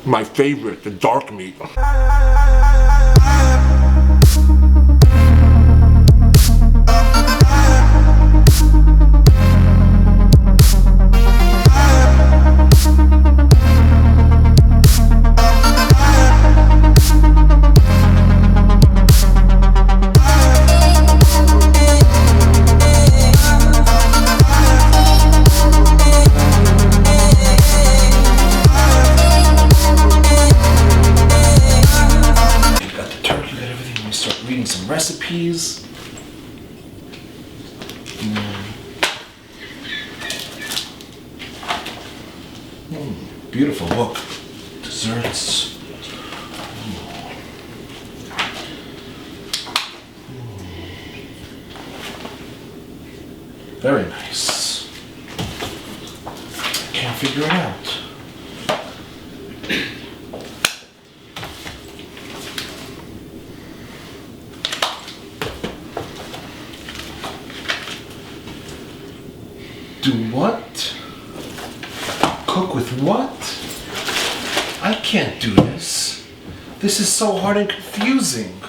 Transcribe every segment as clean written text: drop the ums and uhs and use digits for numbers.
My favorite, the dark meat. Some recipes. Beautiful book. Desserts. Very nice. Can't figure it out. Do what? Cook with what? I can't do this. This is so hard and confusing.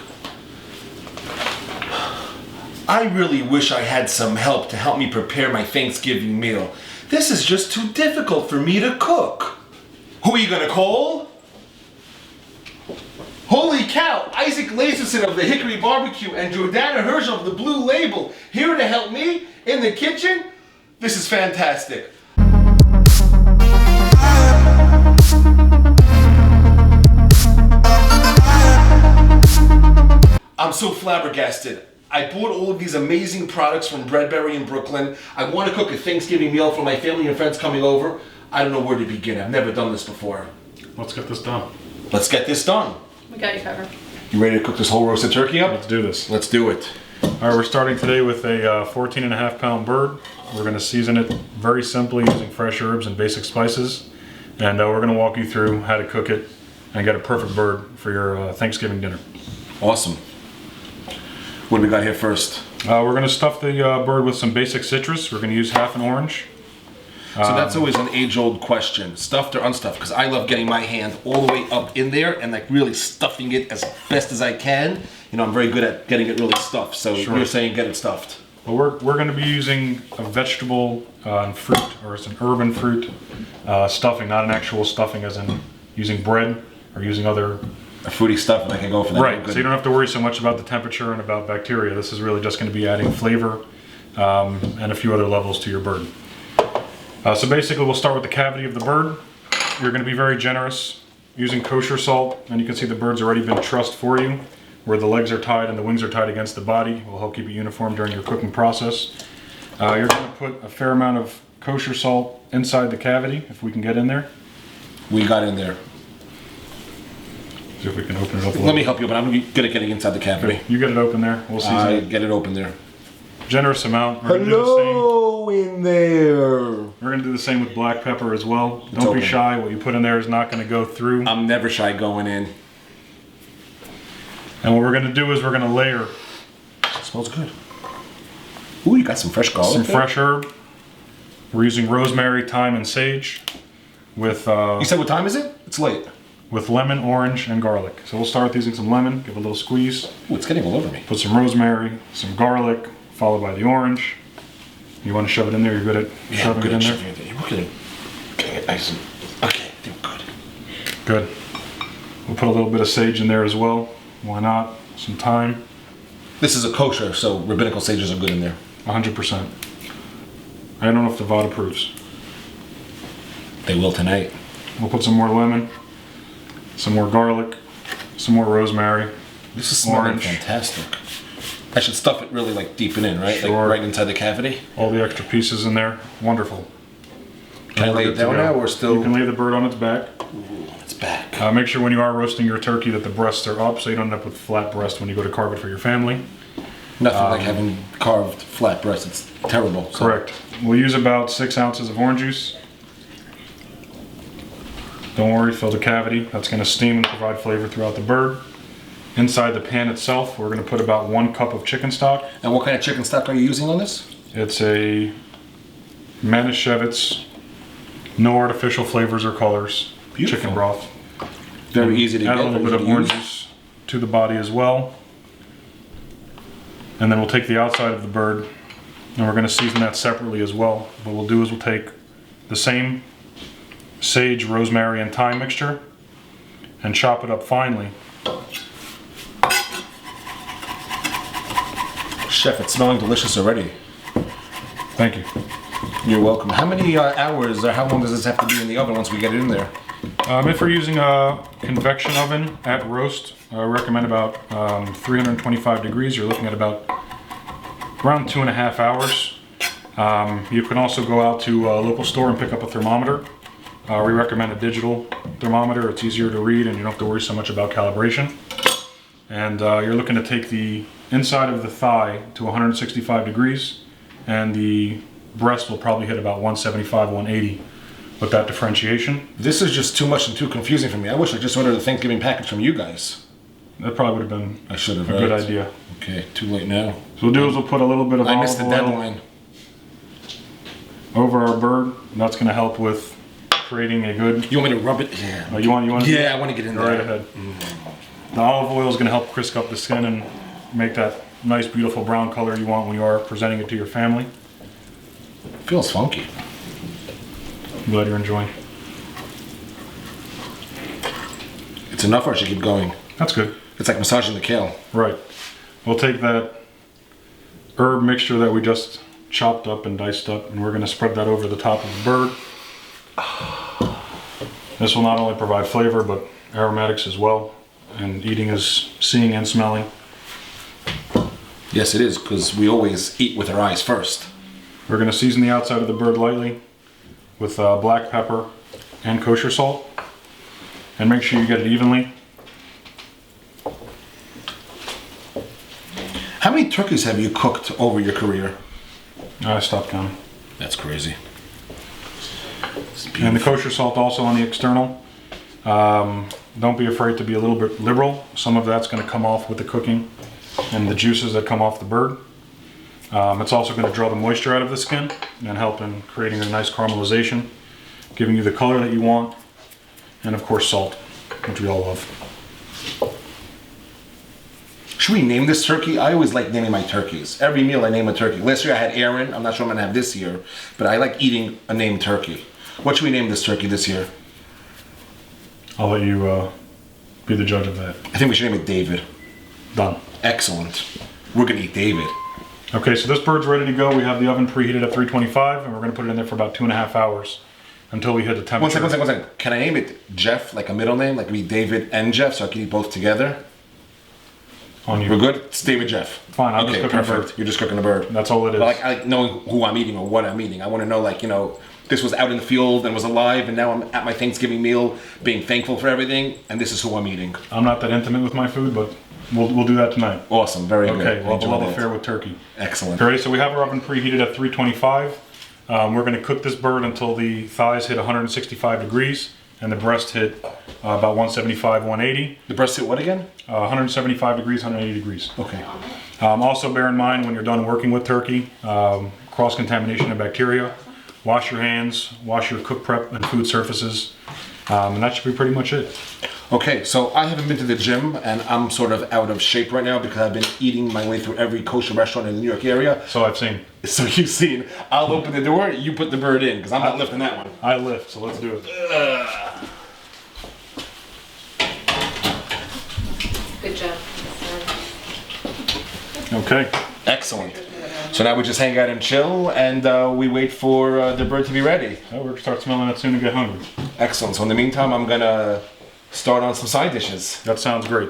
I really wish I had some help to help me prepare my Thanksgiving meal. This is just too difficult for me to cook. Who are you gonna call? Holy cow! Isaac Laserson of the Hickory Barbecue and Jordana Herschel of the Blue Label here to help me in the kitchen? This is fantastic. I'm so flabbergasted. I bought all of these amazing products from Breadberry in Brooklyn. I want to cook a Thanksgiving meal for my family and friends coming over. I don't know where to begin. I've never done this before. Let's get this done. Let's get this done. We got you covered. You ready to cook this whole roasted turkey up? Let's do this. Let's do it. All right, we're starting today with a 14.5 pound bird. We're going to season it very simply using fresh herbs and basic spices. And we're going to walk you through how to cook it and get a perfect bird for your Thanksgiving dinner. Awesome. What do we got here first? We're going to stuff the bird with some basic citrus. We're going to use half an orange. So that's always an age-old question, stuffed or unstuffed, because I love getting my hand all the way up in there and like really stuffing it as best as I can. You know, I'm very good at getting it really stuffed, so Sure. You're saying get it stuffed. Well, we're going to be using a vegetable and fruit, or it's an herb and fruit stuffing, not an actual stuffing as in using bread or using other... A fruity stuff, and I can go for that. Right, so you don't have to worry so much about the temperature and about bacteria. This is really just going to be adding flavor and a few other levels to your bird. So basically we'll start with the cavity of the bird. You're going to be very generous using kosher salt, and you can see the bird's already been trussed for you, where the legs are tied and the wings are tied against the body. It will help keep it uniform during your cooking process. You're going to put a fair amount of kosher salt inside the cavity, if we can get in there. We got in there. See if we can open it up a little. Let me help you, but I'm good at getting inside the cavity. You get it open there. We'll season it. Get it open there. Generous amount. We're Hello in there. We're going to do the same with black pepper as well. It's Don't open. be shy. What you put in there is not going to go through. I'm never shy going in. And what we're going to do is we're going to layer. It smells good. Ooh, you got some fresh garlic. Some there? fresh herb. We're using rosemary, thyme, and sage with You said what time is it? It's late. with lemon, orange, and garlic. So we'll start with using some lemon, give it a little squeeze. Ooh, it's getting all over me. Put some rosemary, some garlic, followed by the orange. You want to shove it in there? You're good at shoving it in there? You're good at getting it nice and... Okay, doing good. Good. We'll put a little bit of sage in there as well. Why not? Some thyme. This is a kosher, so rabbinical sages are good in there. 100%. I don't know if the VOD approves. They will tonight. We'll put some more lemon, some more garlic, some more rosemary. This is smelling Orange. fantastic. I should stuff it really like deep in, right? Sure. Like right inside the cavity. All the extra pieces in there. Wonderful. Can I lay it down now or still? You can lay the bird on its back. Ooh, it's back. Make sure when you are roasting your turkey that the breasts are up so you don't end up with flat breast when you go to carve it for your family. Nothing like having carved flat breast. It's terrible. So. Correct. We'll use about 6 ounces of orange juice. Don't worry, fill the cavity. That's going to steam and provide flavor throughout the bird. Inside the pan itself, we're going to put about 1 cup of chicken stock. And what kind of chicken stock are you using on this? It's a Manischewitz, no artificial flavors or colors. Beautiful. Chicken broth. Very easy to add get. a little bit of orange juice to the body as well. And then we'll take the outside of the bird and we're going to season that separately as well. What we'll do is we'll take the same sage, rosemary, and thyme mixture and chop it up finely. Chef, it's smelling delicious already. Thank you. You're welcome. How many hours or how long does this have to be in the oven once we get it in there? If we're using a convection oven at roast, I recommend about 325 degrees. You're looking at about around 2.5 hours. You can also go out to a local store and pick up a thermometer. We recommend a digital thermometer. It's easier to read and you don't have to worry so much about calibration. And you're looking to take the inside of the thigh to 165 degrees and the breast will probably hit about 175, 180 with that differentiation. This is just too much and too confusing for me. I wish I just ordered a Thanksgiving package from you guys. That probably would have been I should have. a good idea. Okay, too late now. So we'll do is we'll put a little bit of I missed the olive oil deadline. over our bird. And that's going to help with creating a good... You want me to rub it? Yeah. You want to Yeah, I want to get in go there. right ahead. The olive oil is going to help crisp up the skin and make that nice, beautiful brown color you want when you are presenting it to your family. Feels funky. I'm glad you're enjoying. It's enough or I should keep going? That's good. It's like massaging the kale. Right. We'll take that herb mixture that we just chopped up and diced up and we're going to spread that over the top of the bird. This will not only provide flavor but aromatics as well, and eating is seeing and smelling. Yes, it is, because we always eat with our eyes first. We're going to season the outside of the bird lightly with black pepper and kosher salt, and make sure you get it evenly. How many turkeys have you cooked over your career? I stopped counting. That's crazy. And the kosher salt also on the external. Don't be afraid to be a little bit liberal. Some of that's going to come off with the cooking and the juices that come off the bird. It's also going to draw the moisture out of the skin and help in creating a nice caramelization, giving you the color that you want, and of course salt, which we all love. Should we name this turkey? I always like naming my turkeys. Every meal I name a turkey. Last year I had Aaron. I'm not sure I'm going to have this year, but I like eating a named turkey. What should we name this turkey this year? I'll let you be the judge of that. I think we should name it David. Done. Excellent. We're going to eat David. Okay, so this bird's ready to go. We have the oven preheated at 325 and we're going to put it in there for about 2.5 hours until we hit the temperature. One second. Can I name it Jeff, like a middle name? Like it be David and Jeff, so I can eat both together? On you. We're good? It's David Jeff. Fine, I'm okay, just cooking a perfect. bird. You're just cooking a bird. That's all it is. But I like knowing who I'm eating or what I'm eating. I want to know, like, you know, this was out in the field and was alive, and now I'm at my Thanksgiving meal being thankful for everything, and this is who I'm eating. I'm not that intimate with my food, but we'll do that tonight. Awesome, very good. Okay, we'll have a Enjoy love that. affair with turkey. Excellent. Okay, so we have our oven preheated at 325. We're going to cook this bird until the thighs hit 165 degrees and the breast hit about 175, 180. The breast hit what again? 175 degrees, 180 degrees. Okay. Also bear in mind when you're done working with turkey, cross-contamination of bacteria. Wash your hands, wash your cook prep and food surfaces, and that should be pretty much it. Okay, so I haven't been to the gym, and I'm sort of out of shape right now because I've been eating my way through every kosher restaurant in the New York area. So I've seen. So you've seen. I'll open the door, you put the bird in, because I'm not lifting that one. I lift, so let's do it. Good job. Okay. Excellent. So now we just hang out and chill, and we wait for the bird to be ready. Oh, we're gonna start smelling it soon and get hungry. Excellent. So in the meantime, I'm gonna start on some side dishes. That sounds great.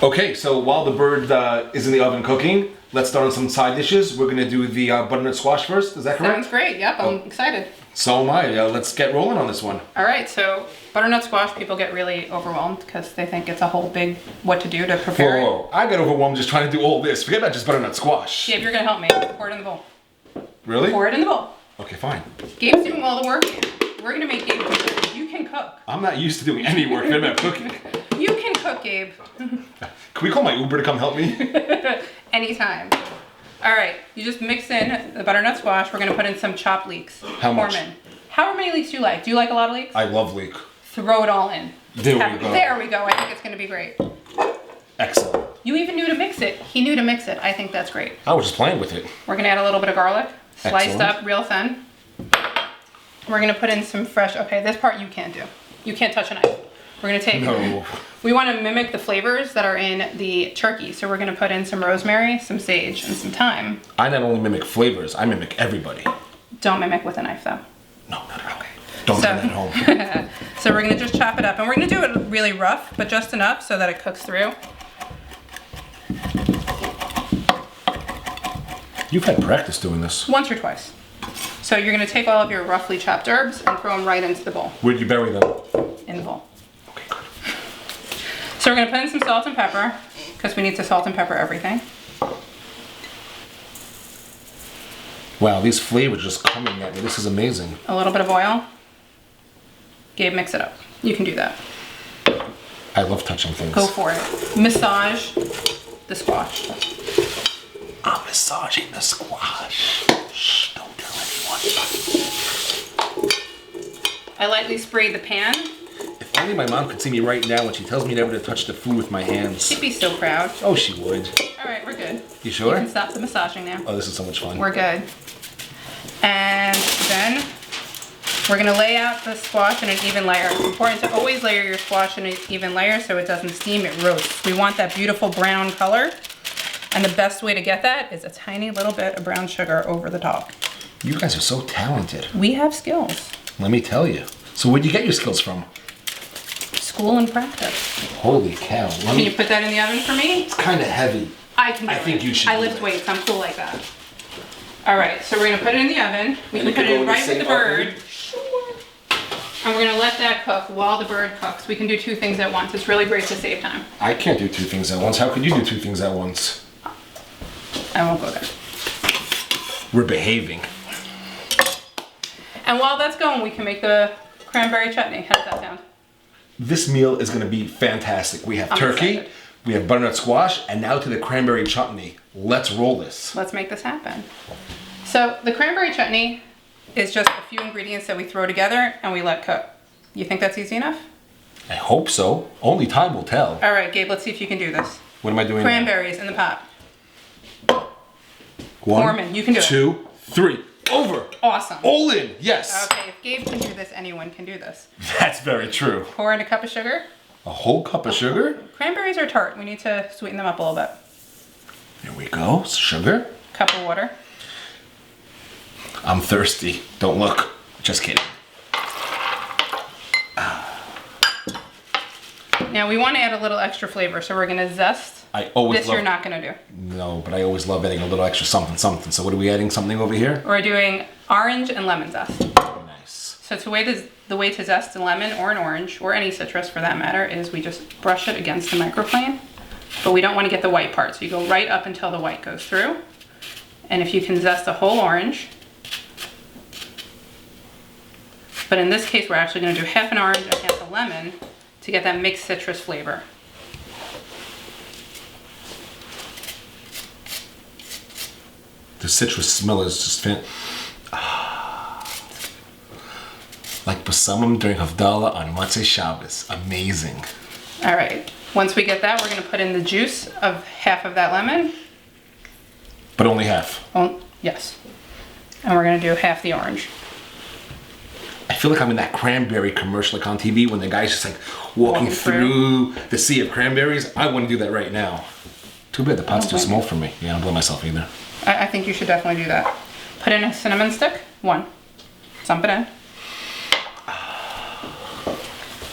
Okay, so while the bird is in the oven cooking, let's start on some side dishes. We're gonna do the butternut squash first. Is that correct? Sounds great. Yep, I'm excited. So am I. Let's get rolling on this one. All right, so butternut squash, people get really overwhelmed because they think it's a whole big what to do to prepare it. Whoa, I got overwhelmed just trying to do all this. Forget about just butternut squash. Gabe, you're gonna help me. Pour it in the bowl. Really? Pour it in the bowl. Okay, fine. Gabe's doing all the work. We're gonna make Gabe cook. You can cook. I'm not used to doing any work. Forget about cooking. You can cook, Gabe. Can we call my Uber to come help me? Anytime. All right, you just mix in the butternut squash. We're gonna put in some chopped leeks. How much? Corman. However many leeks you like. Do you like a lot of leeks? I love leek. Throw it all in. There we go. There we go. I think it's gonna be great. Excellent. You even knew to mix it. He knew to mix it. I think that's great. I was just playing with it. We're gonna add a little bit of garlic, sliced Excellent. up real thin. We're gonna put in some fresh, okay, this part you can't do. You can't touch a knife. We're gonna take, No. we wanna mimic the flavors that are in the turkey. So we're gonna put in some rosemary, some sage, and some thyme. I not only mimic flavors, I mimic everybody. Don't mimic with a knife though. No, not at all. Don't try that at home. So we're gonna just chop it up, and we're gonna do it really rough, but just enough so that it cooks through. You've had practice doing this. Once or twice. So you're gonna take all of your roughly chopped herbs and throw them right into the bowl, Where'd you bury them? in the bowl. Okay, good. So we're gonna put in some salt and pepper, because we need to salt and pepper everything. Wow, these flavors are just coming at me. This is amazing. A little bit of oil. Gabe, mix it up. You can do that. I love touching things. Go for it. Massage the squash. I'm massaging the squash. Shh, don't tell anyone. I lightly sprayed the pan. If only my mom could see me right now when she tells me never to touch the food with my hands. She'd be so proud. Oh, she would. All right, we're good. You You sure? can stop the massaging now. Oh, this is so much fun. We're good. And then we're gonna lay out the squash in an even layer. It's important to always layer your squash in an even layer so it doesn't steam, it roasts. We want that beautiful brown color. And the best way to get that is a tiny little bit of brown sugar over the top. You guys are so talented. We have skills. Let me tell you. So where'd you get your skills from? School and practice. Holy cow. Can you put that in the oven for me? It's kind of heavy. I can do I it. think you should I do lift it. weights, I'm cool like that. All right, so we're gonna put it in the oven. We can put it in right with the bird. And we're gonna let that cook while the bird cooks. We can do two things at once. It's really great to save time. I can't do two things at once. How could you do two things at once? I won't go there. We're behaving. And while that's going, we can make the cranberry chutney. How does that sound? This meal is going to be fantastic. We have I'm turkey, excited. we have butternut squash, and now to the cranberry chutney. Let's roll this. Let's make this happen. So the cranberry chutney is just a few ingredients that we throw together and we let cook. You think that's easy enough? I hope so. Only time will tell. All right, Gabe, let's see if you can do this. What am I doing? Cranberries in the pot. One, Foreman, you can do it. 2, 3. Over. Awesome. All in. Yes. Okay, if Gabe can do this, anyone can do this. That's very true. Pour in a cup of sugar. A whole cup of sugar. Cranberries are tart. We need to sweeten them up a little bit. Here we go. Sugar. Cup of water. I'm thirsty. Don't look. Just kidding. Now we want to add a little extra flavor, so we're gonna zest. I always This love. you're not gonna do. No, but I always love adding a little extra something, something. So what are we adding? Something over here? We're doing orange and lemon zest. Very nice. So the way to zest a lemon or an orange, or any citrus for that matter, is we just brush it against the microplane, but we don't want to get the white part. So you go right up until the white goes through. And if you can zest a whole orange, but in this case, we're actually gonna do half an orange and half a lemon to get that mixed citrus flavor. The citrus smell is just like basamim during Havdalah on Motzei Shabbos. Amazing. All right, once we get that, we're gonna put in the juice of half of that lemon. But only half. Oh, yes. And we're gonna do half the orange. I feel like I'm in that cranberry commercial like on TV when the guy's just like walking through the sea of cranberries. I want to do that right now. Too bad the pot's too blame small for me. Yeah, I don't blame myself either. I think you should definitely do that. Put in a cinnamon stick, one. Dump it in.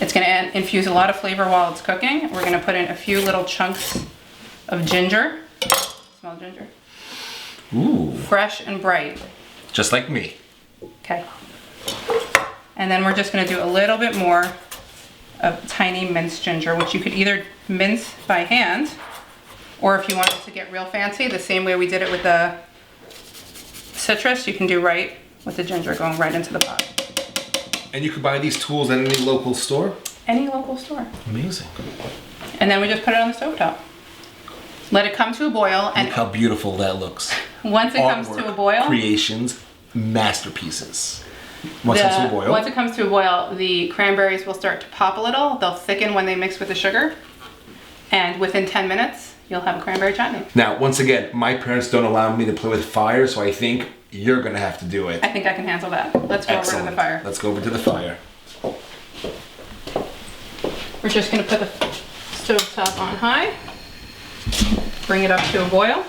It's gonna infuse a lot of flavor while it's cooking. We're gonna put in a few little chunks of ginger. Smell ginger. Ooh, Fresh and bright. just like me. Okay. And then we're just gonna do a little bit more of tiny minced ginger, which you could either mince by hand, or if you wanted to get real fancy, the same way we did it with the citrus, you can do right with the ginger going right into the pot. And you can buy these tools at any local store? Any local store. Amazing. And then we just put it on the stovetop. Let it come to a boil, and Look how beautiful that looks. Once it comes to a boil, creations, masterpieces. Once it comes to a boil. Once it comes to a boil, the cranberries will start to pop a little. They'll thicken when they mix with the sugar. And within 10 minutes, you'll have a cranberry chutney. Now, once again, my parents don't allow me to play with fire, so I think you're gonna have to do it. I think I can handle that. Let's go over to the fire. Let's go over to the fire. We're just gonna put the stovetop on high. Bring it up to a boil.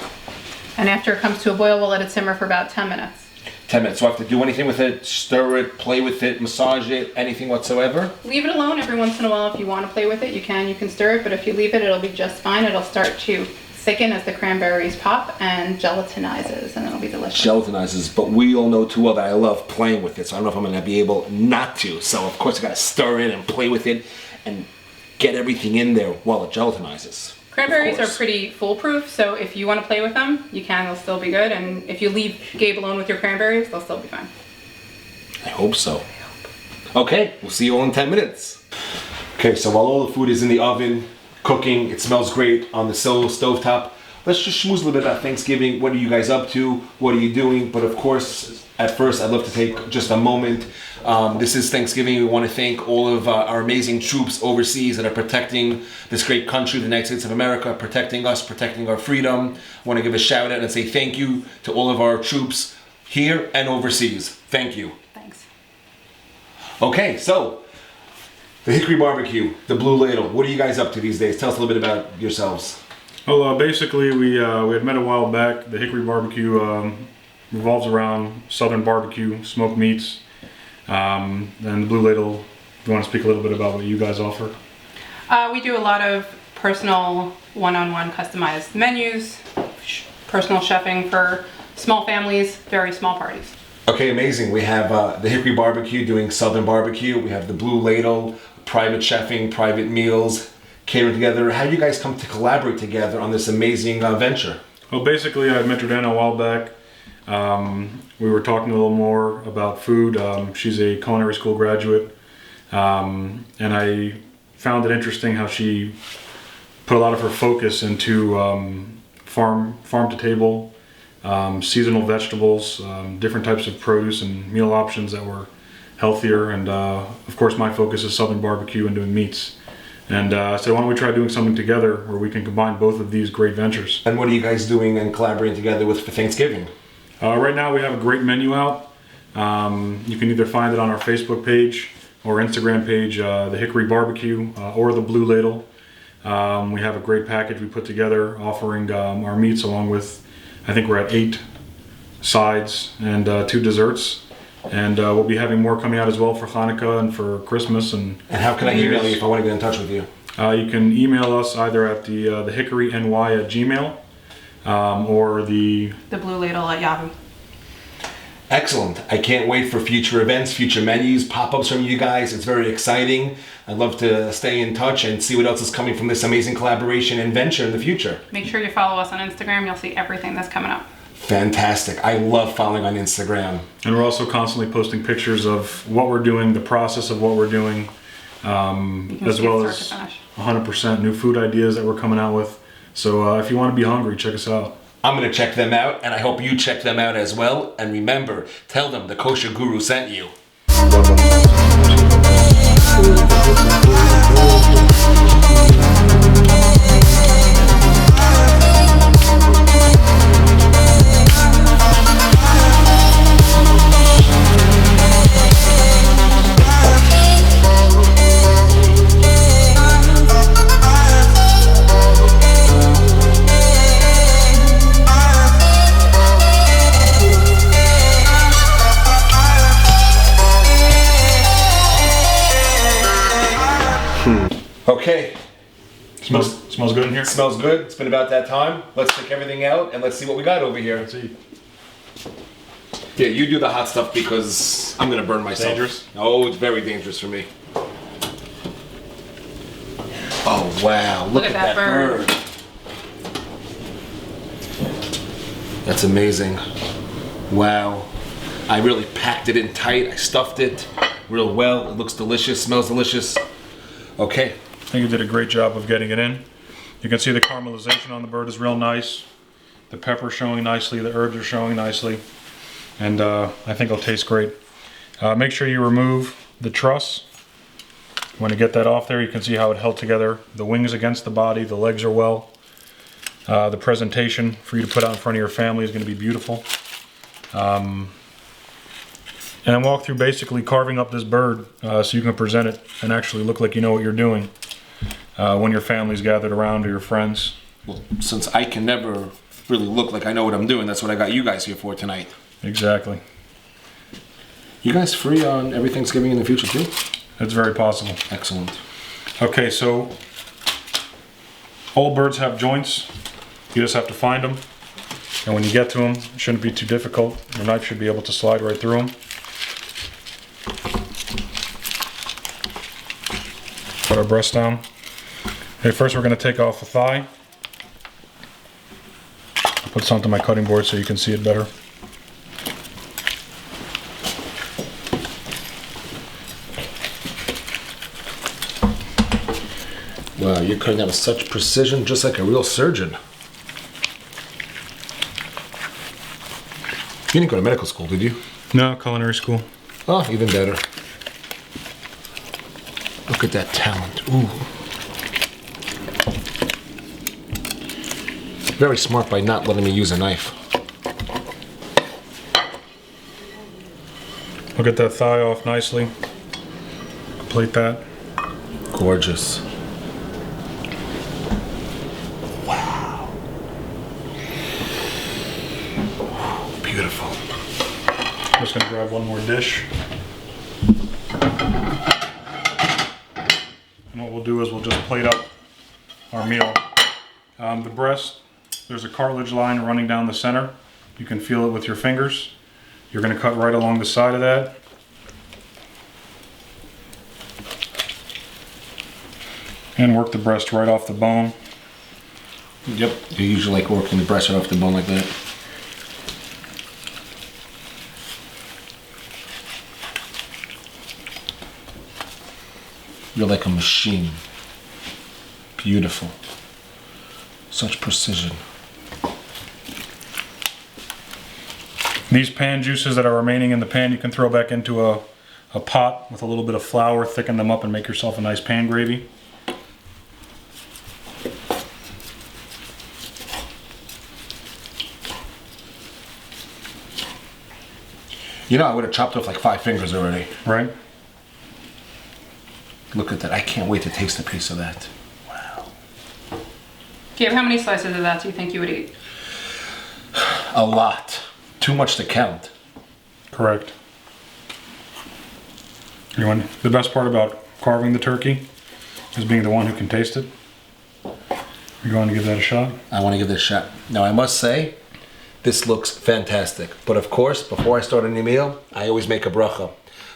And after it comes to a boil, we'll let it simmer for about 10 minutes. 10 minutes. So I have to do anything with it, stir it, play with it, massage it, anything whatsoever? Leave it alone every once in a while. If you want to play with it, you can stir it, but if you leave it, it'll be just fine. It'll start to thicken as the cranberries pop and gelatinizes, and it'll be delicious. Gelatinizes, but we all know too well that I love playing with it, so I don't know if I'm going to be able not to. So of course I got to stir it and play with it and get everything in there while it gelatinizes. Cranberries are pretty foolproof, so if you want to play with them, you can. They'll still be good, and if you leave Gabe alone with your cranberries, they'll still be fine. I hope so. Okay, we'll see you all in 10 minutes. Okay, so while all the food is in the oven, cooking, it smells great on the stovetop, let's just schmooze a little bit about Thanksgiving. What are you guys up to? What are you doing? But of course, at first, I'd love to take just a moment. This is Thanksgiving. We want to thank all of our amazing troops overseas that are protecting this great country, the United States of America, protecting us, protecting our freedom. I want to give a shout out and say thank you to all of our troops here and overseas. Thank you. Thanks. Okay, so the Hickory Barbecue, the Blue Ladle. What are you guys up to these days? Tell us a little bit about yourselves. Well, basically, we had met a while back. The Hickory Barbecue revolves around Southern barbecue, smoked meats, and the Blue Ladle. If you want to speak a little bit about what you guys offer? We do a lot of personal, one-on-one customized menus, personal chefing for small families, very small parties. Okay, amazing. We have the Hickory Barbecue doing Southern barbecue. We have the Blue Ladle, private chefing, private meals, catering together. How do you guys come to collaborate together on this amazing venture? Well, basically, I met Jordana a while back. We were talking a little more about food. She's a culinary school graduate, and I found it interesting how she put a lot of her focus into farm to table, seasonal vegetables, different types of produce and meal options that were healthier. And of course, my focus is Southern barbecue and doing meats. And I said, why don't we try doing something together where we can combine both of these great ventures? And what are you guys doing and collaborating together with for Thanksgiving? Right now we have a great menu out. You can either find it on our Facebook page or Instagram page, the Hickory Barbecue or the Blue Ladle. We have a great package we put together offering our meats along with, I think we're at 8 sides and 2 desserts. And we'll be having more coming out as well for Hanukkah and for Christmas. And how can I email you if I want to get in touch with you? You can email us either at the hickoryny@gmail. Or the Blue Ladle at Yahoo. Excellent. I can't wait for future events, future menus, pop-ups from you guys. It's very exciting. I'd love to stay in touch and see what else is coming from this amazing collaboration and venture in the future. Make sure you follow us on Instagram. You'll see everything that's coming up. Fantastic. I love following on Instagram. And we're also constantly posting pictures of what we're doing, the process of what we're doing, as well as 100% new food ideas that we're coming out with. So if you want to be hungry, check us out. I'm going to check them out, and I hope you check them out as well. And remember, tell them the Kosher Guru sent you. Okay. Smells good in here? Smells good. It's been about that time. Let's take everything out and let's see what we got over here. Let's see. Yeah, you do the hot stuff because I'm going to burn myself. Dangerous? Oh, it's very dangerous for me. Oh, wow. Look at that bird. That's amazing. Wow. I really packed it in tight. I stuffed it real well. It looks delicious. Smells delicious. Okay. I think you did a great job of getting it in. You can see the caramelization on the bird is real nice. The pepper's showing nicely, the herbs are showing nicely, and I think it'll taste great. Make sure you remove the truss. When you get that off there, you can see how it held together. The wings against the body, the legs are well. The presentation for you to put out in front of your family is going to be beautiful. And then walk through basically carving up this bird so you can present it and actually look like you know what you're doing when your family's gathered around or your friends. Well, since I can never really look like I know what I'm doing, that's what I got you guys here for tonight. Exactly. You guys free on every Thanksgiving in the future too? It's very possible. Excellent. Okay, so all birds have joints. You just have to find them. And when you get to them, it shouldn't be too difficult. Your knife should be able to slide right through them. Put our breast down. Okay, first we're going to take off the thigh. I'll put this onto my cutting board so you can see it better. Wow, you're cutting that with such precision, just like a real surgeon. You didn't go to medical school, did you? No, culinary school. Oh, even better. Look at that talent. Ooh. Very smart by not letting me use a knife. We'll get that thigh off nicely. Complete that. Gorgeous. Wow. Beautiful. I'm just going to grab one more dish. And what we'll do is we'll just plate up our meal. The breast, there's a cartilage line running down the center. You can feel it with your fingers. You're going to cut right along the side of that. And work the breast right off the bone. Yep, you usually like working the breast right off the bone like that. You're like a machine. Beautiful. Such precision. These pan juices that are remaining in the pan, you can throw back into a pot with a little bit of flour, thicken them up and make yourself a nice pan gravy. You know, I would have chopped off like 5 fingers already. Right? Look at that. I can't wait to taste a piece of that. Wow. Gabe, how many slices of that do you think you would eat? A lot. Too much to count. Correct. The best part about carving the turkey is being the one who can taste it. You're going to give that a shot? I want to give this a shot. Now, I must say, this looks fantastic. But of course, before I start any meal, I always make a bracha.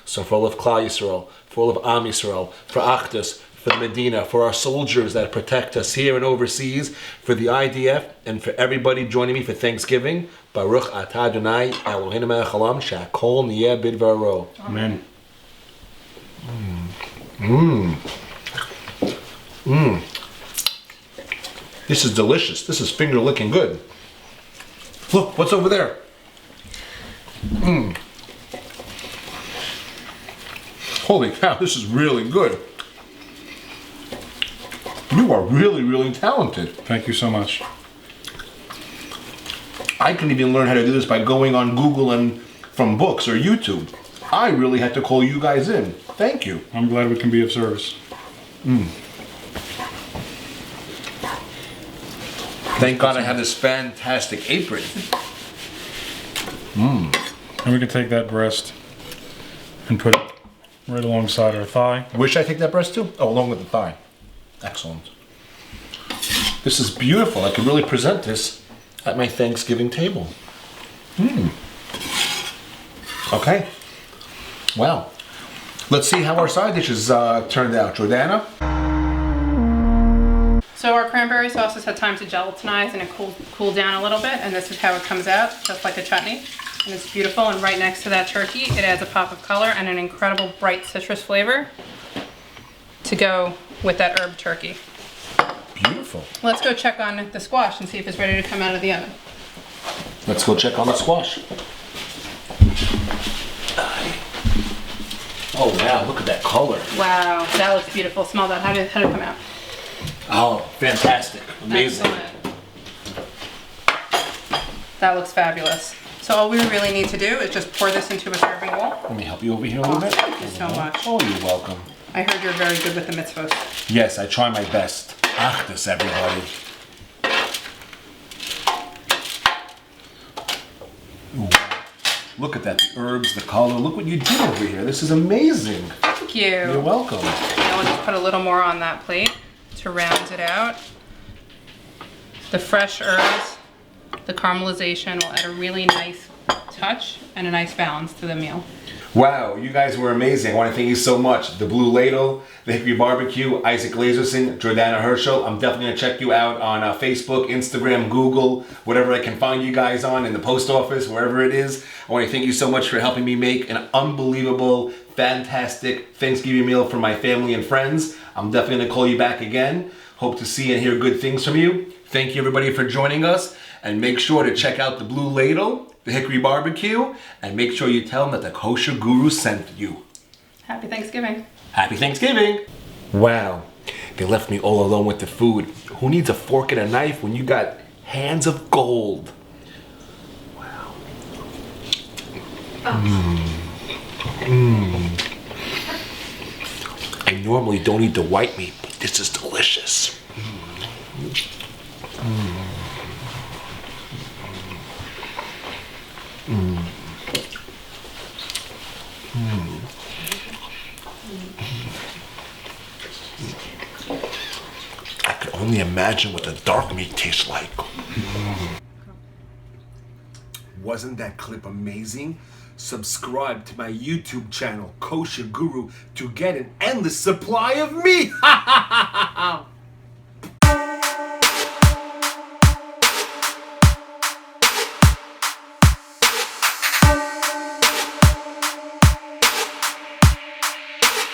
So for all of Klal Yisrael, for all of Am Yisrael, for Achdus, for the Medina, for our soldiers that protect us here and overseas, for the IDF, and for everybody joining me for Thanksgiving, Baruch Atah Adonai Eloheinu melech haolam she'akol niyeh bidvaro. Amen. This is delicious. This is finger licking good. Look, what's over there? Holy cow, this is really good. You are really, really talented. Thank you so much. I couldn't even learn how to do this by going on Google and from books or YouTube. I really had to call you guys in. Thank you. I'm glad we can be of service. Thank God I have this fantastic apron. And we can take that breast and put it right alongside our thigh. Where should I take that breast to? Oh, along with the thigh. Excellent. This is beautiful. I could really present this at my Thanksgiving table. Okay. Wow. Let's see how our side dishes turned out. Jordana? So our cranberry sauce has had time to gelatinize and it cooled down a little bit, and this is how it comes out, just like a chutney. And it's beautiful, and right next to that turkey, it adds a pop of color and an incredible bright citrus flavor to go with that herb turkey. Beautiful. Let's go check on the squash and see if it's ready to come out of the oven. Let's go check on the squash. Oh wow, look at that color. Wow, that looks beautiful. Smell that. How did it come out? Oh, fantastic. Amazing. Excellent. That looks fabulous. So all we really need to do is just pour this into a serving bowl. Let me help you over here a little bit. Thank you so much. Oh, you're welcome. I heard you're very good with the mitzvahs. Yes, I try my best. Achdus, everybody. Ooh. Look at that, the herbs, the color. Look what you did over here. This is amazing. Thank you. You're welcome. Now we'll just put a little more on that plate to round it out. The fresh herbs, the caramelization will add a really nice touch and a nice balance to the meal. Wow, you guys were amazing. I want to thank you so much. The Blue Ladle, the Hickory Barbecue, Isaac Lazerson, Jordana Herschel. I'm definitely going to check you out on Facebook, Instagram, Google, whatever I can find you guys on, in the post office, wherever it is. I want to thank you so much for helping me make an unbelievable, fantastic Thanksgiving meal for my family and friends. I'm definitely going to call you back again. Hope to see and hear good things from you. Thank you everybody for joining us. And make sure to check out the Blue Ladle, the Hickory Barbecue, and make sure you tell them that the Kosher Guru sent you. Happy Thanksgiving. Happy Thanksgiving. Wow, they left me all alone with the food. Who needs a fork and a knife when you got hands of gold? Wow. I normally don't eat the white meat, but this is delicious. I could only imagine what the dark meat tastes like. Wasn't that clip amazing? Subscribe to my YouTube channel, Kosher Guru, to get an endless supply of meat.